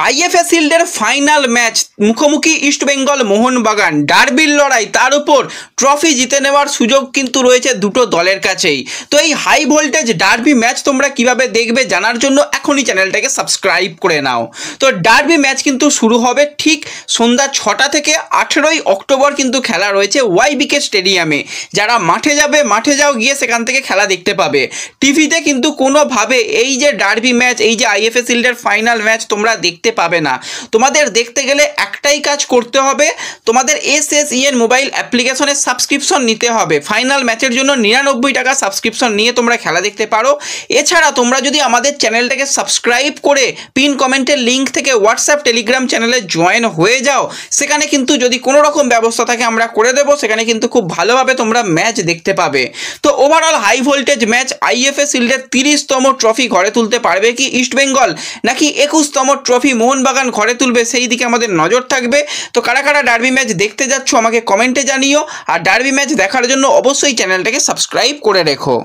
IFA শিল্ডের final match, মুখোমুখি ইস্টবেঙ্গল মোহনবাগান, ডার্বির লড়াই, তার উপর ট্রফি জিতে নেওয়ার সুযোগ কিন্তু রয়েছে দুটো দলের কাছেই। তো এই হাই ভোল্টেজ ডার্বি ম্যাচ তোমরা কিভাবে দেখবে জানার জন্য এখনই চ্যানেলটাকে সাবস্ক্রাইব করে নাও। তো ডার্বি ম্যাচ কিন্তু শুরু হবে ঠিক সন্ধ্যা 6টা থেকে। 18ই অক্টোবর কিন্তু খেলা রয়েছে ওয়াইবিকে স্টেডিয়ামে। যারা মাঠে যাবে, মাঠে যাও, গিয়ে সেখান থেকে খেলা দেখতে পাবে। টিভিতে কিন্তু কোনোভাবে এই যে ডার্বি ম্যাচ, এই যে আইএফএ শিল্ডের ফাইনাল ম্যাচ তোমরা দেখতে পাবে না। তোমাদের দেখতে গেলে একটাই কাজ করতে হবে, তোমাদের SSEN মোবাইল অ্যাপ্লিকেশনের সাবস্ক্রিপশন নিতে হবে। ফাইনাল ম্যাচের জন্য 99 টাকা সাবস্ক্রিপশন নিয়ে তোমরা খেলা দেখতে পারো। এছাড়া তোমরা যদি আমাদের চ্যানেলটাকে সাবস্ক্রাইব করে পিন কমেন্টের লিঙ্ক থেকে হোয়াটসঅ্যাপ টেলিগ্রাম চ্যানেলে জয়েন হয়ে যাও, সেখানে কিন্তু যদি কোনো রকম ব্যবস্থা থাকে আমরা করে দেবো। সেখানে কিন্তু খুব ভালোভাবে তোমরা ম্যাচ দেখতে পাবে। তো overall high voltage match, IFA শিল্ডের 30তম ট্রফি ঘরে তুলতে পারবে কি ইস্টবেঙ্গল, নাকি 21তম ট্রফি মোহনবাগান ঘরে তুলবে, সেই দিকে আমাদের নজর থাকবে। তো কারা কারা ডার্বি ম্যাচ দেখতে যাচ্ছ আমাকে কমেন্টে জানিও। আর ডার্বি ম্যাচ দেখার জন্য অবশ্যই চ্যানেলটাকে সাবস্ক্রাইব করে রেখো।